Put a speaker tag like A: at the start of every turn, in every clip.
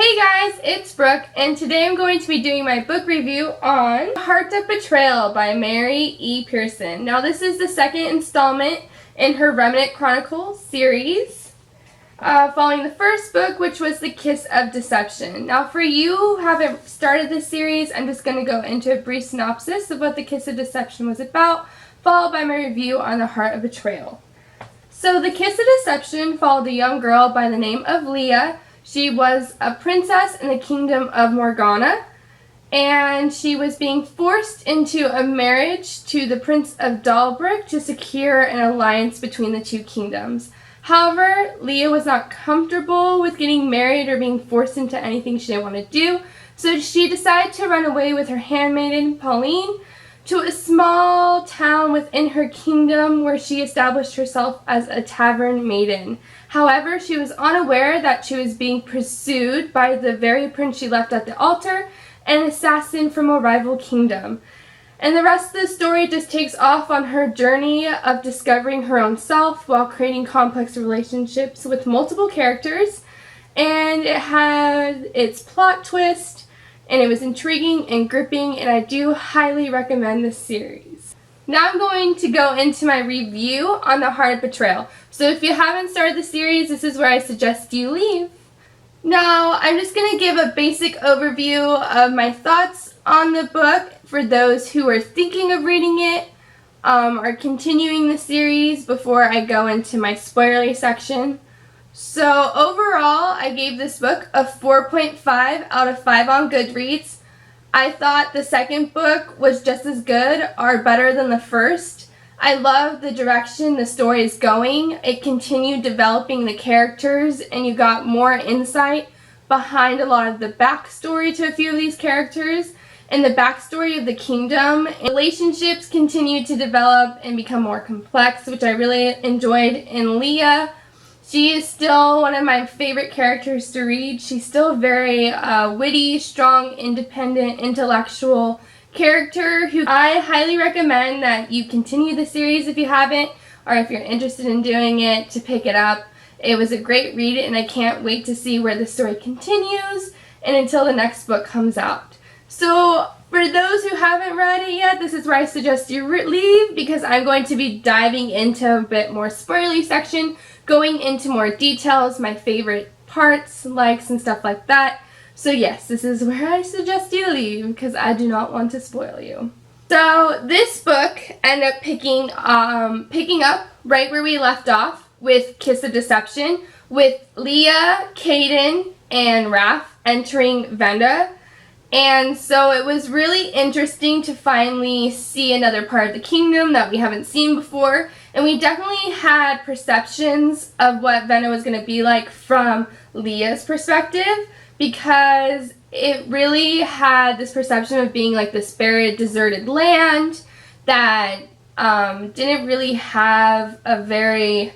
A: Hey guys, it's Brooke, and today I'm going to be doing my book review on Heart of Betrayal by Mary E. Pearson. Now this is the second installment in her Remnant Chronicles series, following the first book, which was The Kiss of Deception. Now for you who haven't started this series, I'm just going to go into a brief synopsis of what The Kiss of Deception was about, followed by my review on The Heart of Betrayal. So The Kiss of Deception followed a young girl by the name of Leah. She was a princess in the kingdom of Morgana, and she was being forced into a marriage to the Prince of Dalbrick to secure an alliance between the two kingdoms. However, Leah was not comfortable with getting married or being forced into anything she didn't want to do, so she decided to run away with her handmaiden, Pauline, to a small town within her kingdom where she established herself as a tavern maiden. However, she was unaware that she was being pursued by the very prince she left at the altar, an assassin from a rival kingdom. And the rest of the story just takes off on her journey of discovering her own self while creating complex relationships with multiple characters. And it had its plot twist, and it was intriguing and gripping, and I do highly recommend this series. Now I'm going to go into my review on The Heart of Betrayal. So if you haven't started the series, this is where I suggest you leave. Now I'm just going to give a basic overview of my thoughts on the book for those who are thinking of reading it or continuing the series before I go into my spoilery section. So overall, I gave this book a 4.5 out of 5 on Goodreads. I thought the second book was just as good or better than the first. I love the direction the story is going. It continued developing the characters, and you got more insight behind a lot of the backstory to a few of these characters and the backstory of the kingdom. And relationships continued to develop and become more complex, which I really enjoyed in Leah. She is still one of my favorite characters to read. She's still a very witty, strong, independent, intellectual character who I highly recommend that you continue the series if you haven't, or if you're interested in doing it, to pick it up. It was a great read, and I can't wait to see where the story continues and until the next book comes out. So for those who haven't read it yet, this is where I suggest you leave, because I'm going to be diving into a bit more spoilery section, going into more details, my favorite parts, likes, and stuff like that. So yes, this is where I suggest you leave, because I do not want to spoil you. So this book ended up picking up right where we left off with Kiss of Deception, with Leah, Caden, and Raph entering Venda. And so it was really interesting to finally see another part of the kingdom that we haven't seen before. And we definitely had perceptions of what Venda was going to be like from Leah's perspective, because it really had this perception of being like this buried, deserted land that didn't really have a very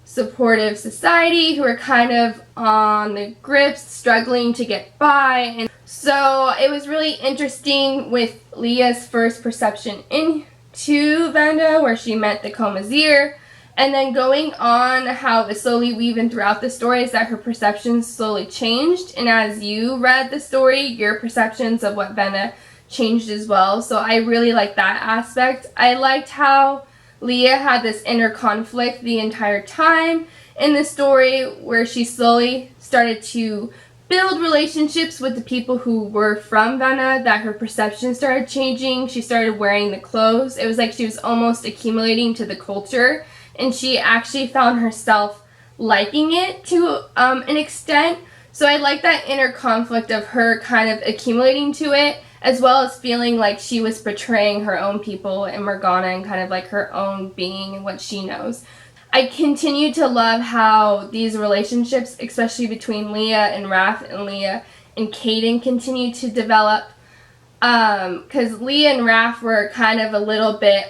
A: supportive society, who were kind of on the grips, struggling to get by. And so it was really interesting with Leah's first perception into Venda, where she met the Comazir, and then going on how it was slowly weaving throughout the stories that her perceptions slowly changed, and as you read the story, your perceptions of what Venda changed as well. So I really liked that aspect. I liked how Leah had this inner conflict the entire time in the story, where she slowly started to build relationships with the people who were from Venda, that her perception started changing. She started wearing the clothes. It was like she was almost accumulating to the culture, and she actually found herself liking it to an extent. So I like that inner conflict of her kind of accumulating to it, as well as feeling like she was betraying her own people in Morgana and kind of like her own being and what she knows. I continue to love how these relationships, especially between Leah and Raph and Leah and Caden, continue to develop, because Leah and Raph were kind of a little bit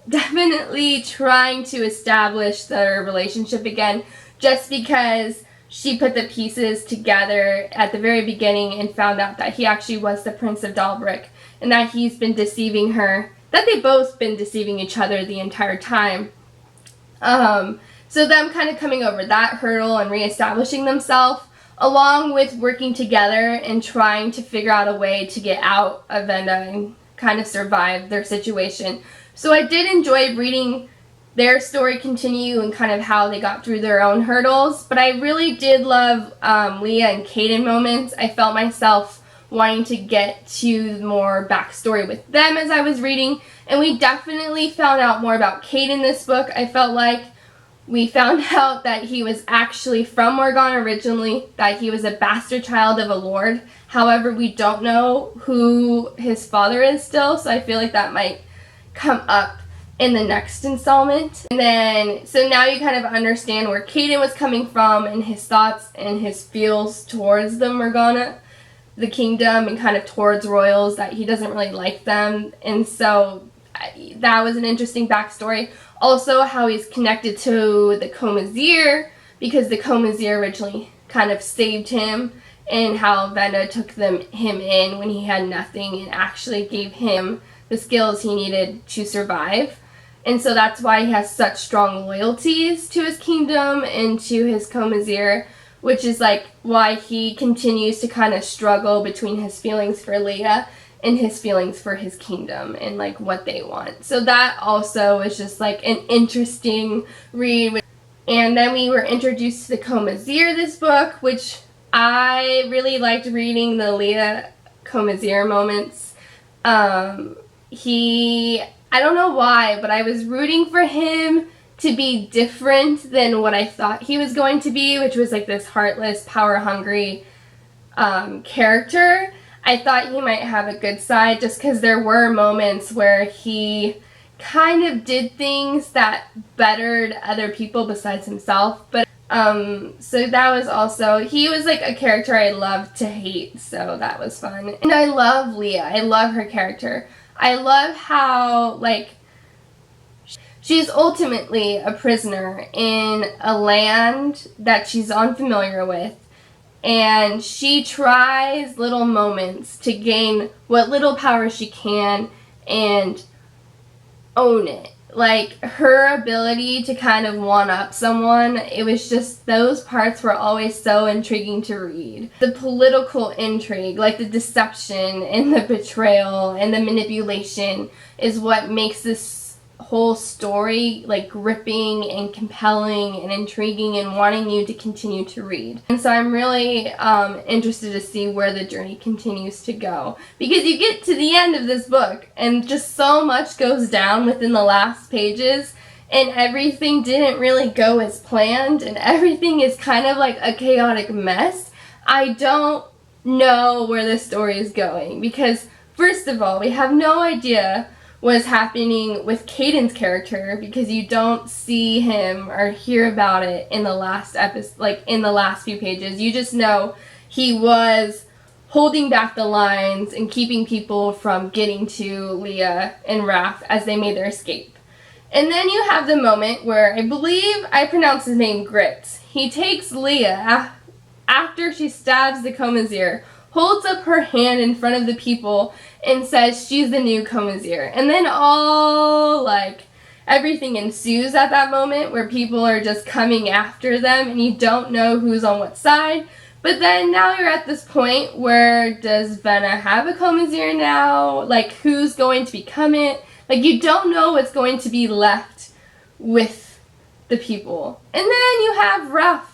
A: definitely trying to establish their relationship again, just because she put the pieces together at the very beginning and found out that he actually was the Prince of Dalbrick, and that he's been deceiving her, that they've both been deceiving each other the entire time. So them kind of coming over that hurdle and reestablishing themselves, along with working together and trying to figure out a way to get out of Venda and kind of survive their situation. So I did enjoy reading their story continue and kind of how they got through their own hurdles, but I really did love Leah and Caden moments. I felt myself wanting to get to more backstory with them as I was reading, and we definitely found out more about Caden this book. I felt like we found out that he was actually from Morgana originally, that he was a bastard child of a lord. However, we don't know who his father is still, so I feel like that might come up in the next installment. And then, so now you kind of understand where Caden was coming from and his thoughts and his feels towards the Morgana, the kingdom, and kind of towards royals, that he doesn't really like them. And so that was an interesting backstory. Also, how he's connected to the Comazir, because the Comazir originally kind of saved him, and how Venda took him in when he had nothing and actually gave him the skills he needed to survive. And so that's why he has such strong loyalties to his kingdom and to his Comazir, which is like why he continues to kind of struggle between his feelings for Leah and his feelings for his kingdom and like what they want. So that also is just like an interesting read. And then we were introduced to the Comazir this book, which I really liked reading the Leah Comazir moments. I don't know why, but I was rooting for him to be different than what I thought he was going to be, which was like this heartless, power-hungry character. I thought he might have a good side just because there were moments where he kind of did things that bettered other people besides himself. But so that was also, he was like a character I loved to hate, so that was fun. And I love Leah. I love her character. I love how, like, she's ultimately a prisoner in a land that she's unfamiliar with, and she tries little moments to gain what little power she can and own it. Like, her ability to kind of one-up someone, it was just, those parts were always so intriguing to read. The political intrigue, like the deception and the betrayal and the manipulation, is what makes this whole story like gripping and compelling and intriguing and wanting you to continue to read. And so I'm really interested to see where the journey continues to go, because you get to the end of this book and just so much goes down within the last pages, and everything didn't really go as planned, and everything is kind of like a chaotic mess. I don't know where this story is going, because first of all, we have no idea what's happening with Caden's character, because you don't see him or hear about it in the last episode, like in the last few pages. You just know he was holding back the lines and keeping people from getting to Leah and Raph as they made their escape. And then you have the moment where, I believe I pronounce his name Grits. He takes Leah after she stabs the Comazir, holds up her hand in front of the people and says she's the new Comazir. And then all, like, everything ensues at that moment where people are just coming after them and you don't know who's on what side. But then now you're at this point where, does Vena have a Comazir now? Like, who's going to become it? Like, you don't know what's going to be left with the people. And then you have Raph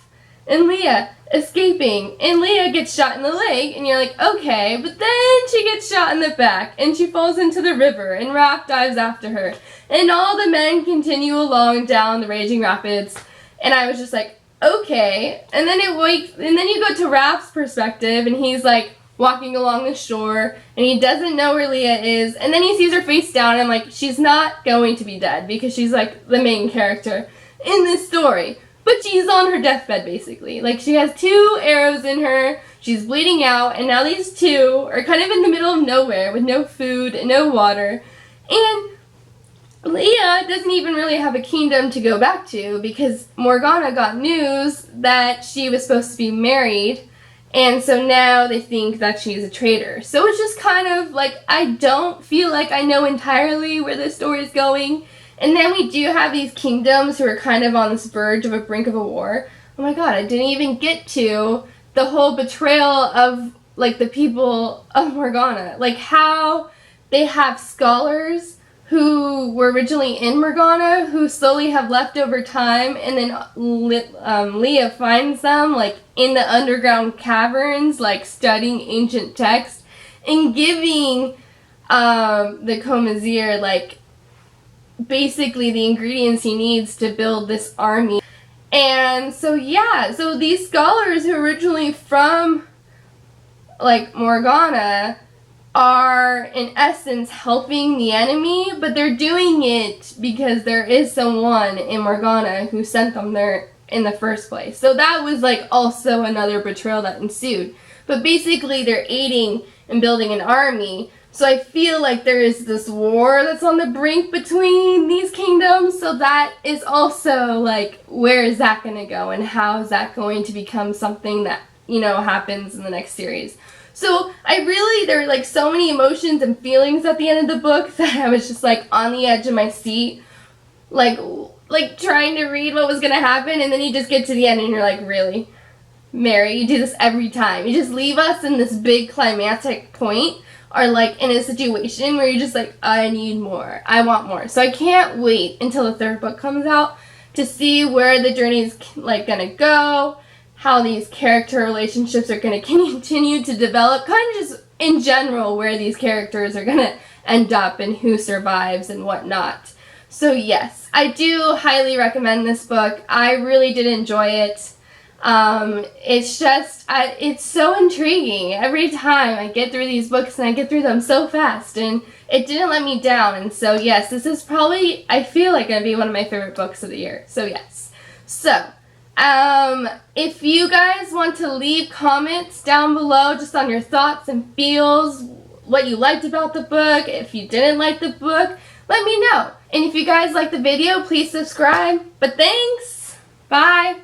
A: and Leah escaping, and Leah gets shot in the leg, and you're like, okay, but then she gets shot in the back, and she falls into the river, and Raph dives after her, and all the men continue along down the raging rapids, and I was just like, okay. And then and then you go to Raph's perspective, and he's like walking along the shore, and he doesn't know where Leah is, and then he sees her face down, and I'm like, she's not going to be dead, because she's like the main character in this story. But she's on her deathbed, basically. Like, she has 2 arrows in her, she's bleeding out, and now these 2 are kind of in the middle of nowhere with no food and no water. And Leah doesn't even really have a kingdom to go back to, because Morgana got news that she was supposed to be married, and so now they think that she's a traitor. So it's just kind of like, I don't feel like I know entirely where this story is going. And then we do have these kingdoms who are kind of on this verge of a brink of a war. Oh my god, I didn't even get to the whole betrayal of, like, the people of Morgana. Like, how they have scholars who were originally in Morgana who slowly have left over time, and then Leah finds them, like, in the underground caverns, like, studying ancient texts and giving the Comazir, like, basically the ingredients he needs to build this army. And so, yeah, so these scholars who are originally from, like, Morgana are, in essence, helping the enemy, but they're doing it because there is someone in Morgana who sent them there in the first place. So that was, like, also another betrayal that ensued. But basically, they're aiding and building an army. So I feel like there is this war that's on the brink between these kingdoms. So that is also, like, where is that going to go, and how is that going to become something that, you know, happens in the next series. So there were, like, so many emotions and feelings at the end of the book that I was just, like, on the edge of my seat, like trying to read what was going to happen, and then you just get to the end and you're like, really? Mary, you do this every time. You just leave us in this big climactic point, or, like, in a situation where you're just like, I need more. I want more. So I can't wait until the third book comes out to see where the journey's, like, going to go, how these character relationships are going to continue to develop, kind of just in general where these characters are going to end up and who survives and whatnot. So yes, I do highly recommend this book. I really did enjoy it. It's just, it's so intriguing. Every time I get through these books, and I get through them so fast, and it didn't let me down. And so yes, this is probably, I feel like, going to be one of my favorite books of the year. So yes. So, if you guys want to leave comments down below just on your thoughts and feels, what you liked about the book, if you didn't like the book, let me know. And if you guys like the video, please subscribe. But thanks. Bye.